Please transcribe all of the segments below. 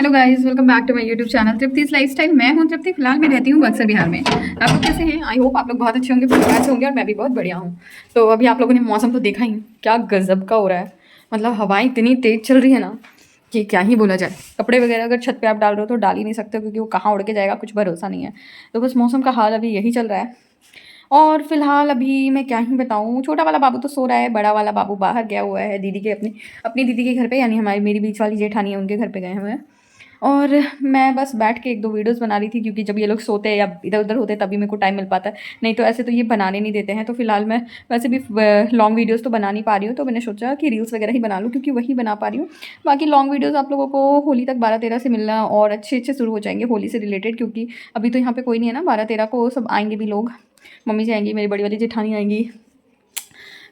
Hello guys, welcome back to my YouTube channel Tripti's lifestyle. मैं हूं तृप्ति। फिलहाल मैं रहती हूं बक्सर बिहार में। आप लोग कैसे हैं? आई होप आप लोग बहुत अच्छे होंगे, परिवार से होंगे, और मैं भी बहुत बढ़िया हूं। तो अभी आप लोगों ने मौसम तो देखा ही, क्या गजब का हो रहा है। मतलब हवाएं इतनी तेज चल रही है ना कि क्या ही बोला जाए। कपड़े वगैरह अगर छत पे आप डाल रहे हो तो डाल ही नहीं सकते, क्योंकि वो कहाँ उड़ के जाएगा कुछ भरोसा नहीं है। तो बस मौसम का हाल अभी यही चल रहा है। और फिलहाल अभी मैं क्या ही बताऊँ, छोटा वाला बाबू तो सो रहा है, बड़ा वाला बाबू बाहर गया हुआ है दीदी के अपनी दीदी के घर पे, यानी हमारी मेरी बीच वाली जेठानी है, उनके घर पे गए हुए हैं। और मैं बस बैठ के एक दो वीडियोस बना रही थी, क्योंकि जब ये लोग सोते हैं या इधर उधर होते हैं तभी मेरे को टाइम मिल पाता है, नहीं तो ऐसे तो ये बनाने नहीं देते हैं। तो फिलहाल मैं वैसे भी लॉन्ग वीडियोस तो बना नहीं पा रही हूँ, तो मैंने सोचा कि रील्स वगैरह ही बना लूँ, क्योंकि वही बना पा रही हूँ। बाकी लॉन्ग वीडियोस आप लोगों को होली तक 12-13 से मिलना और अच्छे अच्छे शुरू हो जाएंगे होली से रिलेटेड, क्योंकि अभी तो यहाँ पे कोई नहीं है ना। 12-13 को सब आएंगे भी लोग, मम्मी जी आएंगी, मेरी बड़ी वाली जेठानी आएंगी,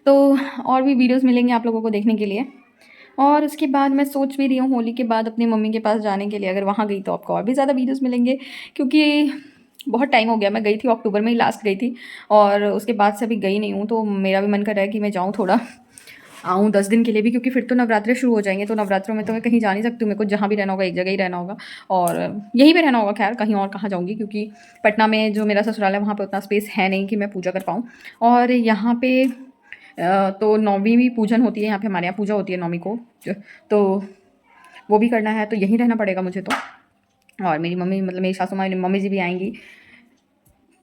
तो और भी वीडियोस मिलेंगे आप लोगों को देखने के लिए। और उसके बाद मैं सोच भी रही हूँ होली के बाद अपनी मम्मी के पास जाने के लिए। अगर वहाँ गई तो आपको और भी ज़्यादा वीडियोस मिलेंगे, क्योंकि बहुत टाइम हो गया। मैं गई थी अक्टूबर में ही लास्ट गई थी, और उसके बाद से अभी गई नहीं हूँ। तो मेरा भी मन कर रहा है कि मैं जाऊँ, थोड़ा आऊँ 10 दिन के लिए भी, क्योंकि फिर तो नवरात्रे शुरू हो जाएंगे। तो नवरात्रों में तो मैं कहीं जा नहीं सकती हूँ, मेरे को जहाँ भी रहना होगा एक जगह ही रहना होगा, और यहीं पे रहना होगा। खैर कहीं और कहाँ जाऊँगी, क्योंकि पटना में जो मेरा ससुराल है वहाँ पे उतना स्पेस है नहीं कि मैं पूजा कर पाऊँ। और यहाँ पे तो नौवीं भी पूजन होती है यहाँ पे, हमारे यहाँ पूजा होती है नौवीं को, तो वो भी करना है, तो यहीं रहना पड़ेगा मुझे तो। और मेरी मम्मी, मतलब मेरी सासू माँ, मम्मी जी भी आएंगी।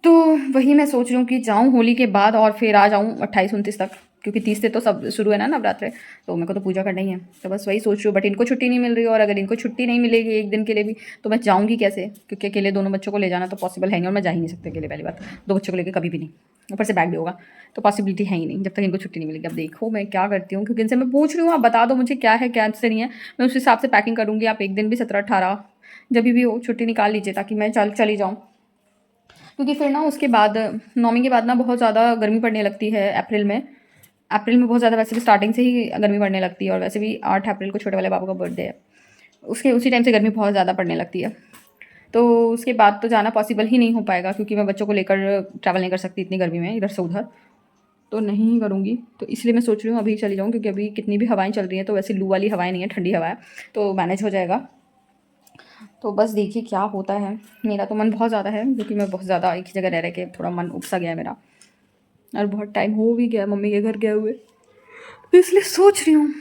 तो वही मैं सोच रही हूँ कि जाऊँ होली के बाद और फिर आ जाऊँ 28-29 तक, क्योंकि 30 से तो सब शुरू है ना नवरात्रे, तो मेरे को तो पूजा करना ही है। तो बस वही सोच रही हूँ, बट इनको छुट्टी नहीं मिल रही है, और अगर इनको छुट्टी नहीं मिलेगी एक दिन के लिए भी तो मैं जाऊँगी कैसे, क्योंकि अकेले दोनों बच्चों को ले जाना तो पॉसिबल है नहीं, और मैं जा ही नहीं सकती अकेले, पहली बात। दो बच्चों को लेकर कभी भी नहीं, ऊपर से बैग भी होगा, तो पॉसिबिलिटी है ही नहीं जब तक इनको छुट्टी नहीं मिलेगी। अब देखो मैं क्या करती हूँ, क्योंकि इनसे मैं पूछ रही हूँ, आप बता दो मुझे क्या है क्या से नहीं है, मैं उस हिसाब से पैकिंग करूँगी। आप एक दिन भी 17-18 जब भी हो छुट्टी निकाल लीजिए, ताकि मैं चली जाऊँ, क्योंकि फिर ना उसके बाद नौवीं के बाद ना बहुत ज़्यादा गर्मी पड़ने लगती है अप्रैल में। अप्रैल में बहुत ज़्यादा, वैसे भी स्टार्टिंग से ही गर्मी पड़ने लगती है, और वैसे भी 8 अप्रैल को छोटे वाले बाबू का बर्थडे है, उसके उसी टाइम से गर्मी बहुत ज़्यादा पड़ने लगती है। तो उसके बाद तो जाना पॉसिबल ही नहीं हो पाएगा, क्योंकि मैं बच्चों को लेकर ट्रैवल नहीं कर सकती इतनी गर्मी में इधर से उधर, तो नहीं करूँगी। तो इसलिए मैं सोच रही हूँ अभी चली जाऊँ, क्योंकि अभी कितनी भी हवाएं चल रही हैं, तो वैसे लू वाली हवाएं नहीं है, ठंडी हवा है, तो मैनेज हो जाएगा। तो बस देखिए क्या होता है। मेरा तो मन बहुत ज़्यादा है, क्योंकि मैं बहुत ज़्यादा एक ही जगह रह के थोड़ा मन उबसा गया है मेरा, और बहुत टाइम हो भी गया मम्मी के घर गए हुए, तो इसलिए सोच रही हूँ।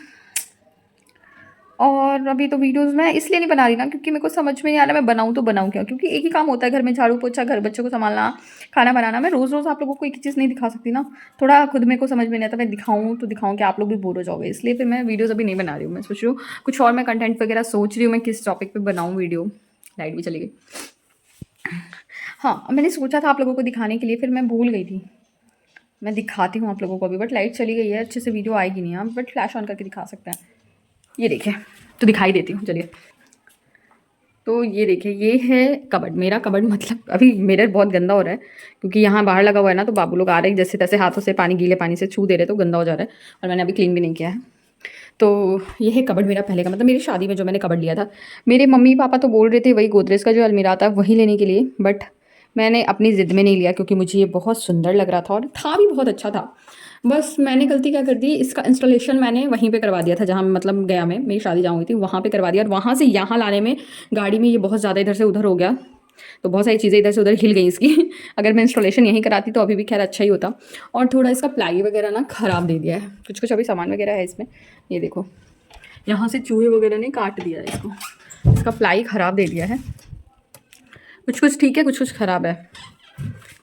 और अभी तो वीडियोस मैं इसलिए नहीं बना रही ना, क्योंकि मेरे को समझ में नहीं आ रहा मैं बनाऊँ तो बनाऊँ क्या, क्योंकि एक ही काम होता है घर में, झाड़ू पोछा, घर बच्चों को संभालना, खाना बनाना। मैं रोज़ रोज़ आप लोगों को एक ही चीज़ नहीं दिखा सकती ना, थोड़ा खुद मेरे को समझ में नहीं आता, मैं दिखाऊँ तो दिखाऊँ कि आप लोग भी बोर हो जाओगे। इसलिए फिर मैं वीडियोज़ अभी नहीं बना रही हूँ। मैं सोच रही हूँ कुछ और, मैं कंटेंट वगैरह सोच रही हूँ मैं किस टॉपिक पर बनाऊँ वीडियो। लाइट भी चली गई। हाँ, मैंने सोचा था आप लोगों को दिखाने के लिए, फिर मैं भूल गई थी। मैं दिखाती हूँ आप लोगों को अभी, बट लाइट चली गई है, अच्छे से वीडियो आएगी नहीं। हम बट फ्लैश ऑन करके दिखा सकते हैं। ये देखिए, तो दिखाई देती हूँ, चलिए। तो ये देखिए, ये है कबर्ड, मेरा कबर्ड। मतलब अभी मिरर बहुत गंदा हो रहा है, क्योंकि यहाँ बाहर लगा हुआ है ना, तो बाबू लोग आ रहे हैं जैसे तैसे हाथों से पानी, गीले पानी से छू दे रहे, तो गंदा हो जा रहा है, और मैंने अभी क्लीन भी नहीं किया है। तो ये है कबर्ड मेरा पहले का, मतलब मेरी शादी में जो मैंने कबर्ड लिया था। मेरे मम्मी पापा तो बोल रहे थे वही गोदरेज का जो अलमीरा था वही लेने के लिए, बट मैंने अपनी ज़िद में नहीं लिया, क्योंकि मुझे ये बहुत सुंदर लग रहा था और था भी बहुत अच्छा था। बस मैंने गलती क्या कर दी, इसका इंस्टॉलेशन मैंने वहीं पे करवा दिया था, जहाँ मतलब गया मैं, मेरी शादी जहाँ हुई थी वहाँ पे करवा दिया, और वहाँ से यहाँ लाने में गाड़ी में ये बहुत ज़्यादा इधर से उधर हो गया, तो बहुत सारी चीज़ें इधर से उधर हिल गई इसकी। अगर मैं इंस्टॉलेशन यहीं कराती तो अभी भी खैर अच्छा ही होता। और थोड़ा इसका प्लाई वगैरह ना ख़राब दे दिया है, कुछ कुछ अभी सामान वगैरह है इसमें, ये देखो यहाँ से चूहे वगैरह ने काट दिया है इसको, इसका प्लाई ख़राब दे दिया है। कुछ कुछ ठीक है, कुछ कुछ ख़राब है।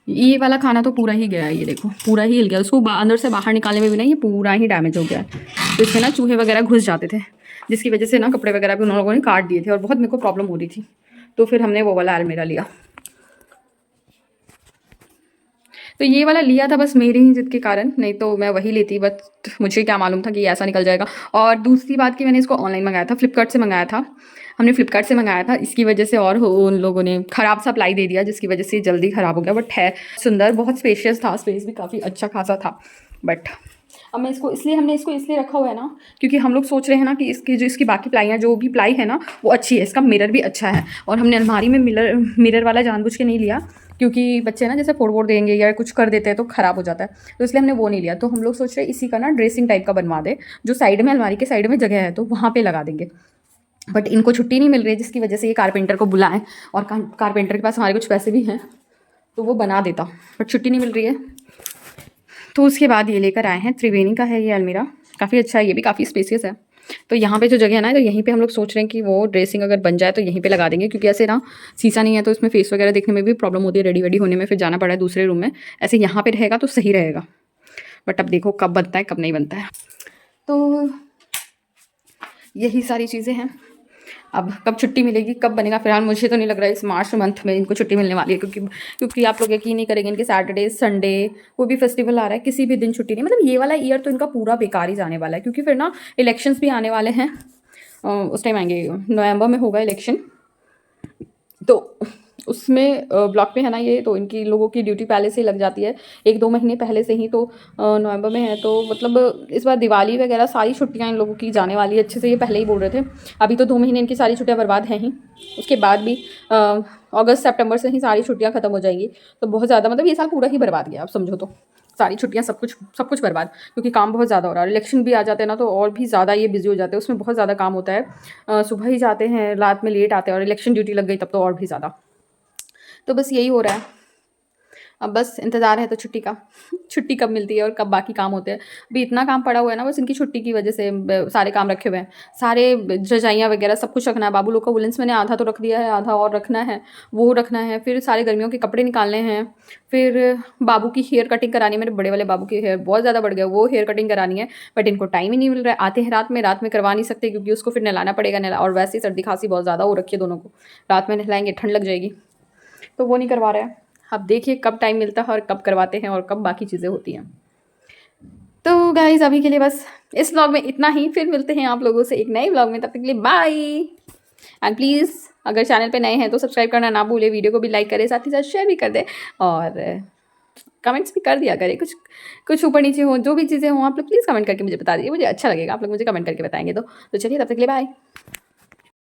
ये वाला खाना तो पूरा ही गया है, ये देखो पूरा ही हिल गया, उसको अंदर से बाहर निकालने में भी ना ये पूरा ही डैमेज हो गया है। तो इसमें ना चूहे वगैरह घुस जाते थे, जिसकी वजह से ना कपड़े वगैरह भी उन लोगों ने काट दिए थे, और बहुत मेरे को प्रॉब्लम हो रही थी, तो फिर हमने वो वाला अलमीरा लिया। तो ये वाला लिया था बस मेरी ही जिद के कारण, नहीं तो मैं वही लेती, बट मुझे क्या मालूम था कि ये ऐसा निकल जाएगा। और दूसरी बात कि मैंने इसको ऑनलाइन मंगाया था, फ्लिपकार्ट से मंगाया था, हमने फ्लिपकार्ट से मंगाया था, इसकी वजह से और उन लोगों ने ख़राब सा प्लाई दे दिया, जिसकी वजह से जल्दी ख़राब हो गया। बट है सुंदर, बहुत स्पेशियस था, स्पेस भी काफ़ी अच्छा खासा था। बट अब मैं इसको इसलिए, हमने इसको इसलिए रखा हुआ है ना, क्योंकि हम लोग सोच रहे हैं ना कि इसकी बाकी प्लाइयाँ, जो भी प्लाई है ना वो अच्छी है, इसका मिरर भी अच्छा है, और हमने अलमारी में मिरर वाला जानबूझ के नहीं लिया, क्योंकि बच्चे ना जैसे फोड़ वोड़ देंगे या कुछ कर देते हैं तो ख़राब हो जाता है, तो इसलिए हमने वो नहीं लिया। तो हम लोग सोच रहे हैं इसी का ना ड्रेसिंग टाइप का बनवा दे, जो साइड में अलमारी के साइड में जगह है तो वहाँ पे लगा देंगे, बट इनको छुट्टी नहीं मिल रही है, जिसकी वजह से ये कारपेंटर को बुलाएं, और कारपेंटर के पास हमारे कुछ पैसे भी हैं तो वो बना देता, बट छुट्टी नहीं मिल रही है। तो उसके बाद ये लेकर आए हैं, त्रिवेणी का है ये अलमीरा, काफ़ी अच्छा है, ये भी काफ़ी स्पेसियस है। तो यहाँ पे जो जगह है ना, तो यहीं पे हम लोग सोच रहे हैं कि वो ड्रेसिंग अगर बन जाए तो यहीं पे लगा देंगे, क्योंकि ऐसे ना शीशा नहीं है तो इसमें फेस वगैरह देखने में भी प्रॉब्लम होती है, रेडी वेडी होने में फिर जाना पड़ा है दूसरे रूम में। ऐसे यहाँ पे रहेगा तो सही रहेगा, बट अब देखो कब बनता है कब नहीं बनता है। तो यही सारी चीज़ें हैं। अब कब छुट्टी मिलेगी, कब बनेगा, फिलहाल मुझे तो नहीं लग रहा है इस मार्च मंथ में इनको छुट्टी मिलने वाली है, क्योंकि आप लोग यकीन नहीं करेंगे, इनके सैटरडे संडे कोई भी फेस्टिवल आ रहा है, किसी भी दिन छुट्टी नहीं। मतलब ये वाला ईयर तो इनका पूरा बेकार ही जाने वाला है, क्योंकि फिर ना इलेक्शंस भी आने वाले हैं, उस टाइम आएंगे, नवंबर में होगा इलेक्शन, तो उसमें ब्लॉक पे है ना ये, तो इनकी लोगों की ड्यूटी पहले से ही लग जाती है, 1-2 महीने पहले से ही। तो नवंबर में है तो मतलब इस बार दिवाली वगैरह सारी छुट्टियां इन लोगों की जाने वाली है, अच्छे से ये पहले ही बोल रहे थे। अभी तो 2 महीने इनकी सारी छुट्टियां बर्बाद हैं ही, उसके बाद भी अगस्त सितंबर से ही सारी छुट्टियां खत्म हो जाएंगी। तो बहुत ज़्यादा मतलब ये साल पूरा ही बर्बाद गया, आप समझो तो सारी छुट्टियां सब कुछ बर्बाद, क्योंकि काम बहुत ज़्यादा हो रहा है। इलेक्शन भी आ जाते हैं ना तो और भी ज़्यादा ये बिजी हो जाते हैं, उसमें बहुत ज़्यादा काम होता है, सुबह ही जाते हैं रात में लेट आते हैं, और इलेक्शन ड्यूटी लग गई तब तो और भी ज़्यादा। तो बस यही हो रहा है, अब बस इंतज़ार है तो छुट्टी का छुट्टी कब मिलती है और कब बाकी काम होते हैं। अभी इतना काम पड़ा हुआ है ना, बस इनकी छुट्टी की वजह से सारे काम रखे हुए हैं, सारे रजाइयाँ वगैरह सब कुछ रखना है। बाबू लोग का वुलेंस मैंने आधा तो रख दिया है, आधा और रखना है, वो रखना है। फिर सारे गर्मियों के कपड़े निकालने हैं, फिर बाबू की हेयर कटिंग करानी है, मेरे बड़े वाले बाबू की हेयर बहुत ज़्यादा बढ़ गया, वो हेयर कटिंग करानी है, बट इनको टाइम ही नहीं मिल रहा है। आते हैं रात में करवा नहीं सकते, क्योंकि उसको फिर नहलाना पड़ेगा, और वैसे ही सर्दी खांसी बहुत ज़्यादा हो रखी है दोनों को, रात में नहलाएंगे ठंड लग जाएगी, तो वो नहीं करवा रहा है। अब देखिए कब टाइम मिलता है और कब करवाते हैं और कब बाकी चीज़ें होती हैं। तो गाइज अभी के लिए बस इस व्लॉग में इतना ही, फिर मिलते हैं आप लोगों से एक नए व्लॉग में, तब तक के लिए बाय। एंड प्लीज़ अगर चैनल पे नए हैं तो सब्सक्राइब करना ना भूले, वीडियो को भी लाइक करें, साथ ही साथ शेयर भी कर दें, और कमेंट्स भी कर दिया करें, कुछ ऊपर नीचे हो, जो भी चीज़ें हों आप लोग प्लीज़ कमेंट करके मुझे बता दीजिए, मुझे अच्छा लगेगा, आप लोग मुझे कमेंट करके बताएंगे। तो चलिए तब तक के लिए बाय।